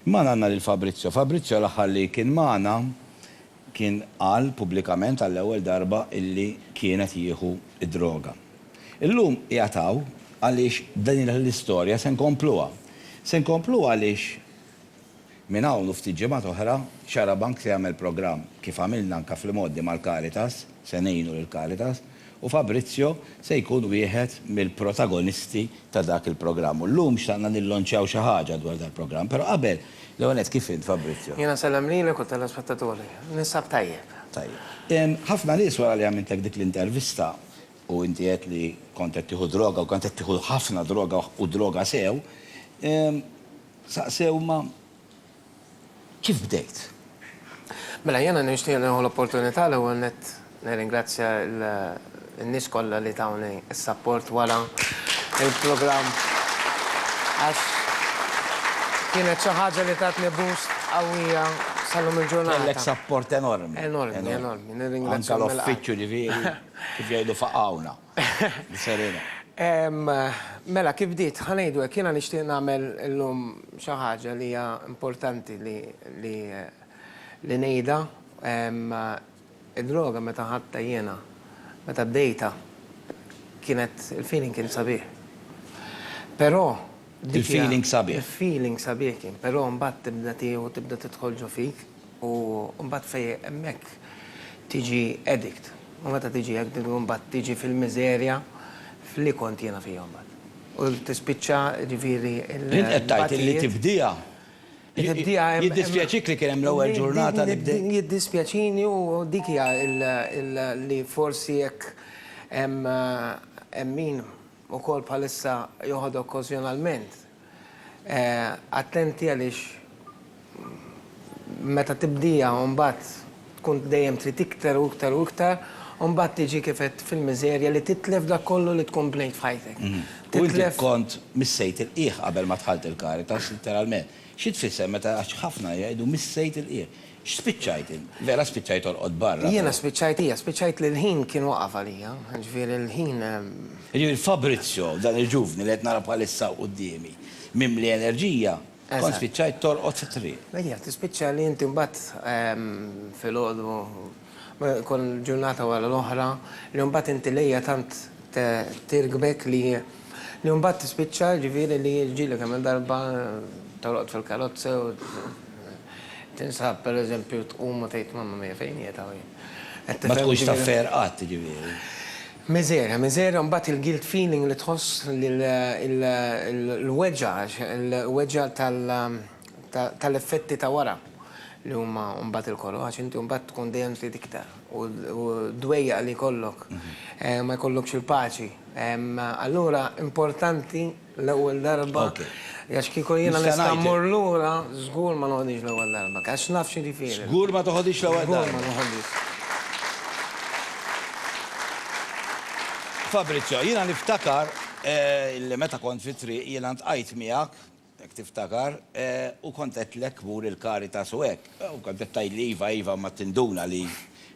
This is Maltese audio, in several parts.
Ma għandna lil Fabrizio. Fabrizio l-aħħar li kien magħna kien qal pubblikament għall-ewwel darba illi kienet jieħu id-droga. Illum jagħtaw għaliex dan l-istorja se nkompluha. Se nkompluha għaliex minn hawn ftit ġimgħat oħra Xarabank se jagħmel programm kif għamilna anke fil-modi mal-Caritas, se ngħinu lill-Caritas, u Fabrizio se jkun wieħed mill-protagonisti ta' dak il-programm. Llum xtaqna nillonċjaw xi ħaġa dwar dal-programm, però qabel l-ewwel kif int Fabrizio? Jiena sallam lilek u tal-spettaturi. Nisab tajjeb. Tajjeb. Ħafna nies wara li għamiltek dik l-intervista u inti qed li kont qed tieħu droga u kont qed tieħu ħafna droga u droga sew, saqsew ma kif bdejt? Mela jiena nixtieq nieħu l-opportunità l-ewwel nett nirringrazzja n-nies kollha li tawni s-sapport wara il-programm għax kienet xi ħaġa li tatni boost qawwija sal-lum il-ġurnata. Kellek sapport enormi. Enormi. Anke l-uffiċċju ġifieri kif jgħidu faqawna. Serena. Mela, kif bdiet, ħanejdu hekk jiena nixtieq nagħmel illum xi ħaġa li hija importanti li ngħidha. Id-droga meta ħadta jiena, meta bdejta, kienet il-feeling kien sabiħ. Però il-feeling sabiħ. Il-feeling sabiħ kien, però mbagħad tibda tieħu tibda tidħol ġo fik u mbagħad fejn hemmhekk tiġi addict. U meta tiġi addict u mbagħad tiġi fil-miżerja fli kont jiena fihom mbagħad. U tispiċċa ġifieri Int qed tgħid li tibdija. Jiddispjaċik li kien hemm l-ewwel ġurnata li bdejt. Jiddispjaċini u dik hija li forsi jekk hemm min ukoll bħalissa joħod okkażjonalment. Attenti għaliex meta tibdija u mbagħad tkun dejjem trid iktar u iktar u iktar u mbagħad tiġi kif qed fil-miżerja li titlef dak kollu li tkun bnejt f'ħajtek. U inti kont missejt il-qiegħ qabel ma dħalt il-Caritas literalment. Xi tfisser meta għax ħafna jgħidu missejt il-qiegħ. X'spiċċajt? Vera spiċċajt torqod barra. Jiena spiċċajt li l-ħin kien waqaf għalija, ġifieri l-ħin. Ġifieri Fabrizio dan il-ġuvni li qed nara bħalissa qudiemi mimli enerġija, kont spiċċajt torqod fit-triq. Ejja, tispiċċa li inti mbagħad filgħodu kon ġurnata wara l-oħra li mbagħad inti lejja tant tirgbek li mbagħad tispiċċa ġifieri li ġielek hemm darba torqod fil-karozza u tinsab pereżempju tqum u tgħid mamma mija fejn hija taw. Ma tkunx taffer qatt ġifieri. Miżerja mbagħad il-guilt feeling li tħoss il-weġġa tal-effetti ta' wara li huma mbagħad il-kollu għax inti mbagħad tkun dejjem trid iktar u dwejja li jkollok ma jkollokx il-paċi. Allura importanti l-ewwel darba għax kieku jiena nista' mmur lura żgur ma noħodix l-ewwel darba għax naf xi ġifieri. Żgur ma toħodix l-ewwel darba. Żgur ma noħodix. Fabrizio, jiena niftakar li meta kont fit-triq jiena ntqajt miegħek jekk tiftakar u kont qedlek mur il-Caritas u hekk. U kont qed tgħidli iva ma tinduna li.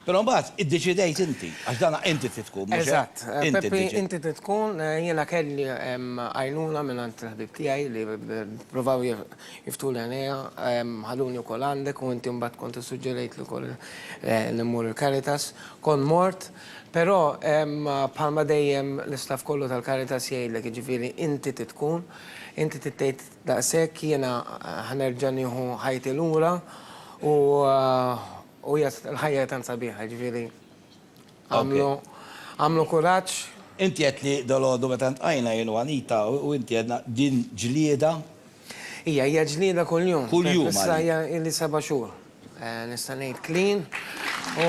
Però mbagħad iddeċidejt inti għax dan inti trid tkun. Eżatt. Peppi inti trid tkun jiena kelli għajnuna mingħand il-ħbib tiegħi li ppruvaw jiftuli għinejja ħalluni wkoll għandek u inti mbagħad kont issuġġerejt li wkoll nimmur il-Caritas. Kont mort, però bħalma dejjem l-istaff kollu tal-Caritas jgħidlek jiġifieri inti trid tkun, inti trid tgħid daqshekk jiena ħanerġa' nieħu ħajti lura u l-ħajja tan sabiħa, ġifieri għamlu kuraġġ. Inti qed li dalodu meta ntqajna jien u Anita u inti għedna din ġlieda. Hija ġlieda kuljum. Kuljum. Issa hija li 7 xhur. Nista' ngħid clean u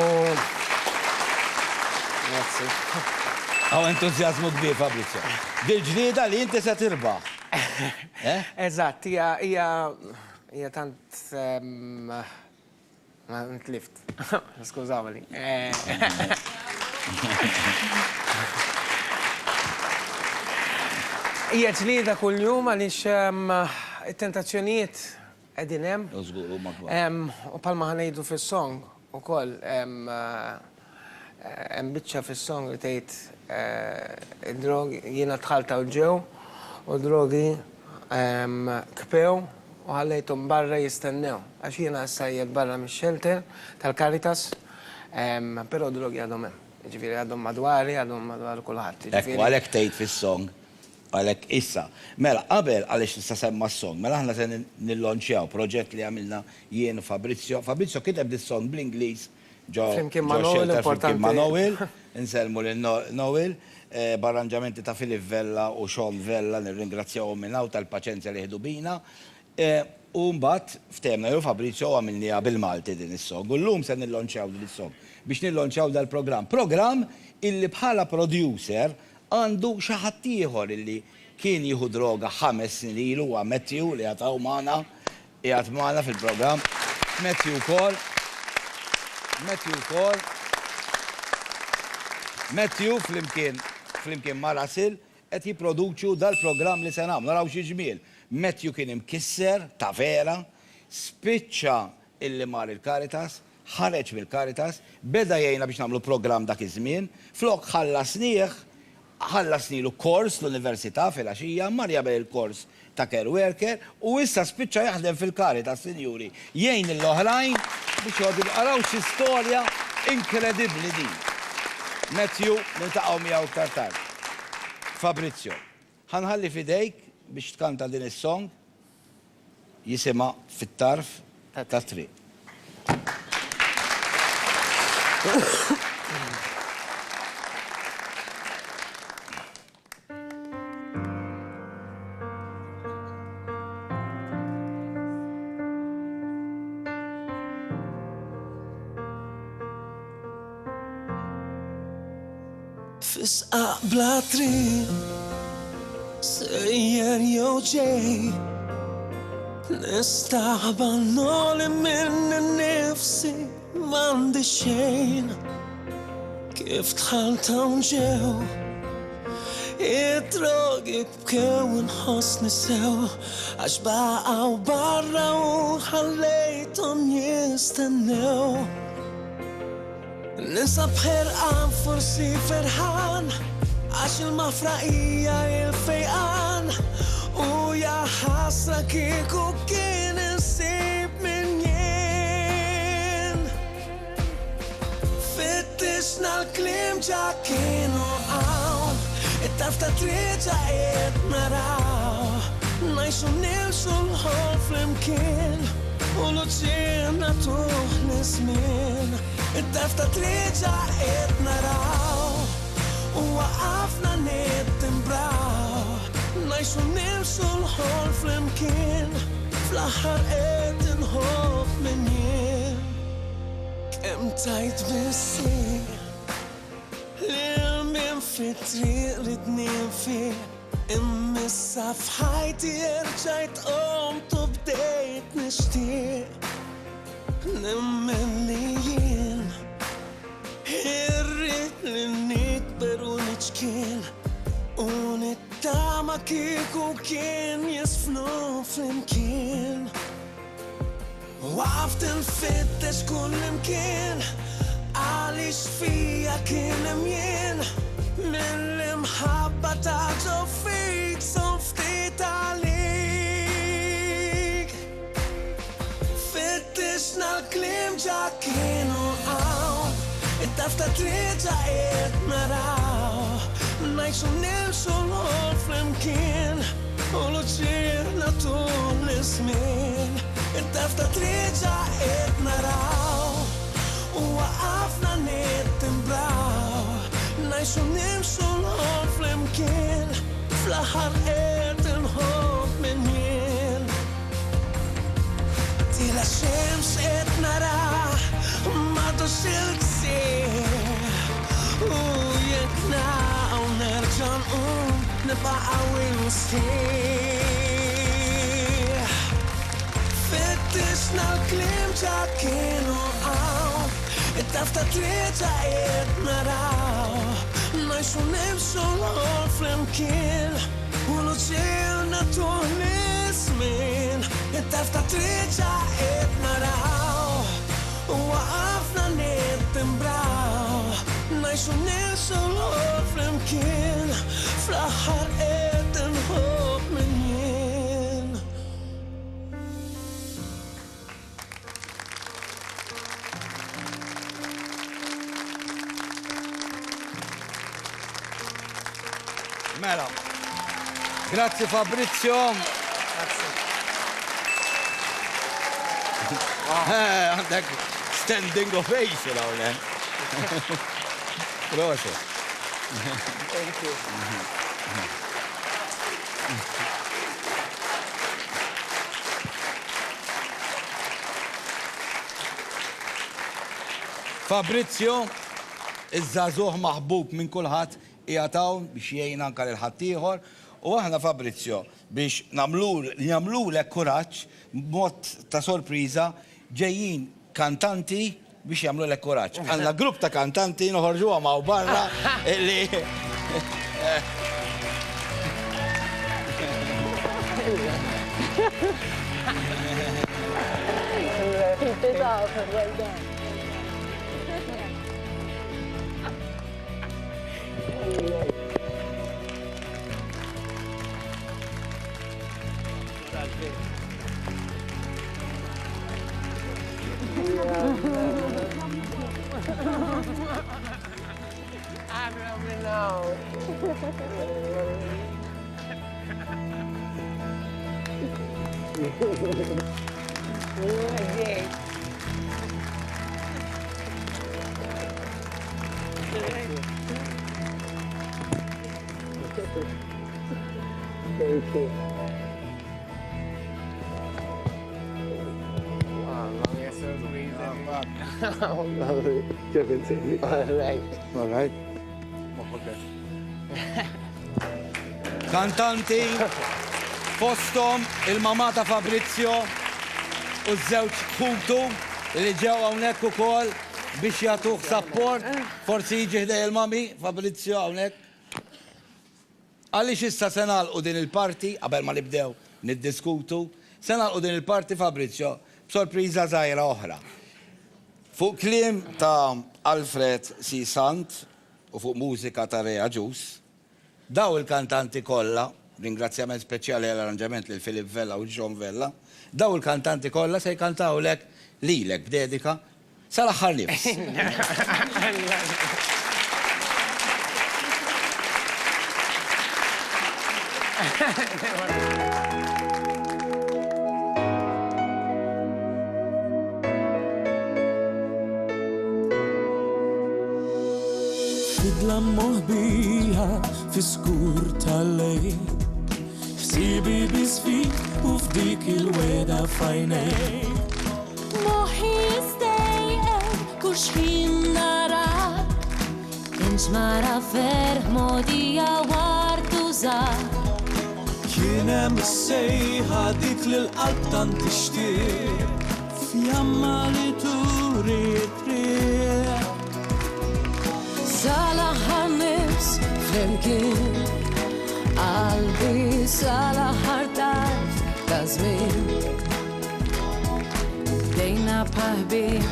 grazzi. Għaw entużjażmu kbir Fabrizio. Din ġlieda li inti se tirbaħ. Eżatt, hija tant ma ntlift. Skużawli. Hija ġlieda kuljum għaliex it-tentazzjonijiet qegħdin hemm. Żgur huma kbar. U bħalma ħanejdu fis-song ukoll hemm biċċa fis-song li tgħid id-drogi jiena dħalta u ġew u drogi kpew u ħallejthom barra jistennew. Għax jiena sajjed barra mix-shelter tal-Caritas, però drogi għadhom hemm. Ġifieri għadhom madwari, għadhom madwar kulħadd. Ekku għalhekk tgħid fis-song, għalhekk issa. Mela, qabel għaliex tista' semma s-song, mela aħna se nillonċjaw proġett li għamilna jien u Fabrizio. Fabrizio kiteb dis-song bl-Ingliż Flimkien ma' Noel, importanti. ma' Noel, inselmu lil Noel, b'arranġamenti ta' Filip Vella u Sean Vella, nirringrazzjawhom minn hawn tal-paċenzja li ħdu bina. U mbagħad ftemna jew Fabrizio għamilniha bil-Malti din is-song. U llum se nillonċjaw din is-song biex nillonċjaw dal-programm. Programm illi bħala producer għandu xi ħadd ieħor illi kien jieħu droga 5 snin ilu huwa Matthew li għataw magħna qiegħed magħna fil-programm. Matthew flimkien ma' Russell qed jipproduċu dal-programm li se nagħmlu. Naraw xi ġmiel. Matthew kien imkisser ta' vera, spiċċa illi mar il-Caritas, ħareġ mill-Caritas, beda jgħinna biex nagħmlu programm dak iż-żmien, flok ħallasnilu kors l-Università fil-għaxija, mar jagħmel il-kors ta' care worker u issa spiċċa jaħdem fil-Caritas, sinjuri. Jgħin l-oħrajn biex jgħodu qaraw xi storja inkredibbli din. Matthew niltaqgħu miegħu aktar tard. Fabrizio, ħanħalli fidejk biex tkanta din is-song jisimha Fit-tarf tat-triq. Fisqa bla triq sejjer jew ġej nistaħban noli minn nifsi m'għandi xejn kif dħalt hawn ġew id-drogi bkew inħossni sew għax baqgħu barra u ħallejthom jistennew. Ninsab ħerqan forsi ferħan għax il-mafraqija il-fejqan u jaħasra kieku kien insib minn jien. Fittixna l-klim ġa kienu għawn, it-tarf ta' triq ġa qed naraw, najxu nilxu l-ħol flimkien u l-uċċina tuħ l-żmien. It-tarf ta' triq ġa qed naraw u waqafna nittimbraw, najxu nimxu l-ħol flimkien fl-aħħar qed inħobb minn jien. Kemm tajt bissi lil min fit-triq ridni nfiq, immissa f'ħajti rġajt qomt u bdejt nixtieq nemmen li jien irrid li nikber u niċkien u nittama kieku kien jisfnu flimkien. Waqft nfittex kull imkien għaliex fija kien hemm jien mill-imħabba ta' ġo fik son ftit għalik. Fittixna l-klim ġa kienu għawn, it-tarf ta' triq ġa qed naraw, najxu nilxu l-ħol flimkien u l-uċċina tul l-żmien. It-tarf ta' triq ġa qed naraw u waqafna nittimbraw, najxu nimxu l-ħol flimkien fl-aħħar qed inħobb minn jien. Tila xemx qed naraħ m'għadux il-ksir u jekk naqgħu nerġa' nqum nibqa' qawwi u sħiħ. Fittixna l-kliem ġa kienu hawn, it-tarf ta' triq ġa qed naraw, najxu nimxu l-ħol flimkien u l-uċċina tul l-żmien. It-tarf ta' triq ġa qed naraw u waqafna nittimbraw, najxu nilxu l-ħol flimkien fl-aħħar qed inħobb minn jien. Mela. Grazzi Fabrizio. Għandek standing ovation hawnhekk. Proset. Thank you. Fabrizio, iż-żagħżugħ maħbub minn kulħadd qiegħataw biex jgħin anke lil ħaddieħor u aħna Fabrizio biex nagħmlulek kuraġġ b'mod ta' sorpriża ġejjin kantanti biex jagħmlulek kuraġġ. Għandna grupp ta' kantanti noħorġuha ma' barra li kantanti fostom il-mama ta' Fabrizio u ż-żewġ ħutu li ġew hawnhekk ukoll biex jagħtuh support. Forsi jiġi ħdej il-mami Fabrizio hawnhekk. Għaliex issa se nagħlqu din il-parti qabel ma nibdew niddiskutu, se nagħlqu din il-parti Fabrizio b'sorpriża żgħira oħra. Fuq kliem ta' Alfred C. Sant u fuq mużika ta' Rea Ġus, daw il-kantanti kollha, ringrazzjament speċjali għall-arranġament lil Filip Vella u John Vella, daw il-kantanti kollha se jkantawlek lilek b'dedika sal-aħħar nifs. Fidla moħbija fi skur tal-lejl, fsibi bisfik u f'dik il-weda fajnej. Moħi stejqen kux ħin nara, inġ mara ferħ modija wartu zar. Kienem sejħa dik l-qalb tant tixtieq, fjamma li turi triq. Sal-aħħar nifs flimkien, qalbi sal-aħħar tarf ta' żmien. Bdejna bħaħbib,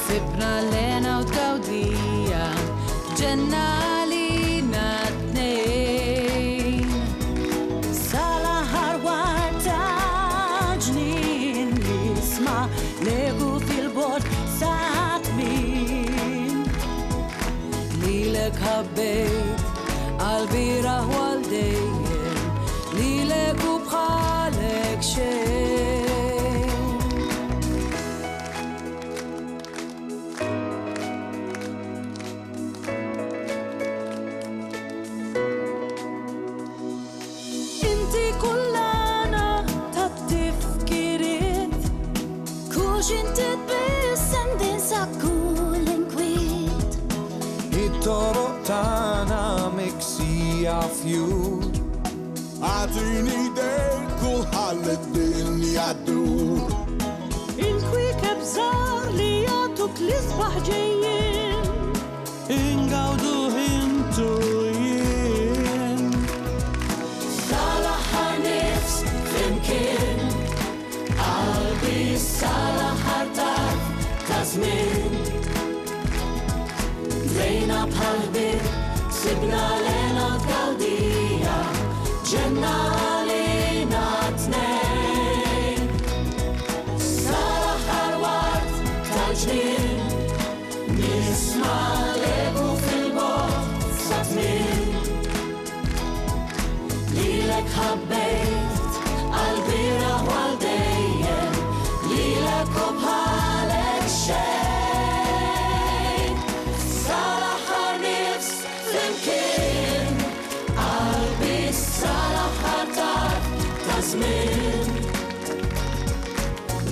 sibna lena u tawdija, ġenna għalina tnejn. Sal-aħħar war ta' ġnien, nisma' legu fil-bord sa' tmien. Lilek ħabbejt, qalbi raħ għaldejjem, lilek u bħalek xejn. Inti kullana ta' tifkiriet, kux inti tbissendin sa' kull inkwiet. it-toroq tagħna miksija fjur, għatini dejn kulħall id-dinja dur. Il-kwikeb żgħar li jagħtuk l-isbaħ ġejjin, Ingawdu intu jien. sal-aħħar nifs flimkien, qalbi sal-aħħar tarf ta' żmien. Bdejna bħal-ħbib, sibna lena tgawdija, ġenna għalina tnejn. Sal-aħħar waqt tal-ġnien, nisma' legu fil-bogħod sa' tmiem.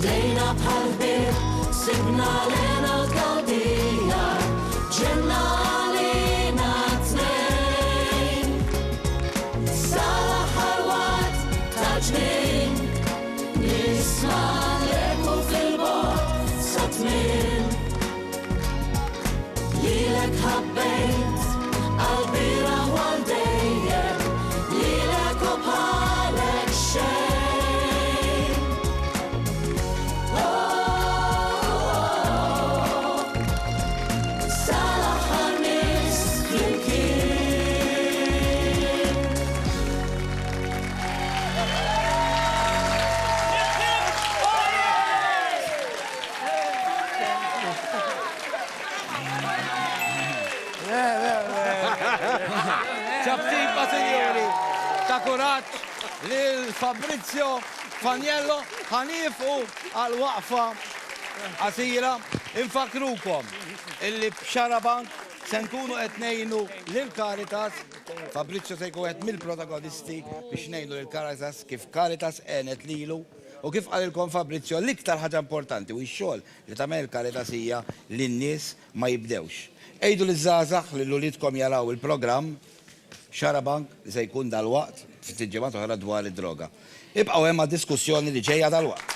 Dejna bħal bir, sibna lena l-gawdija, ġenna għalina tnejn. Sal-aħħar waqt ta' ġnien, nisma l-eku fil-bot sa tmien. Lilek ħabbejt għal-bira għal-dejjem, lilek u bħalek xejn. Sal-aħħar nies flimkien. ċabtiba, sinjori, ta' kuraġġ lil Fabrizio Faniello ħanifu għal-waqfa qasira. Infakrukom illi b'Xarabank se nkunu qed ngħinu lil Caritas. Fabrizio se jkun qed mill-protagonisti biex ngħinu lil Caritas kif Caritas għenet lilu. U kif qalilkom Fabrizio, l-iktar ħaġa importanti u x-xogħol li tagħmel Caritas hija li n-nies ma jibdewx. Ejdu l-żgħażagħ li l-ulidkom jaraw il-programm Xarabank se jkun dal-waqt fit-ġimgħat oħra dwar id-droga. Ibqgħu hemm diskussjoni li ġejja dal-waqt.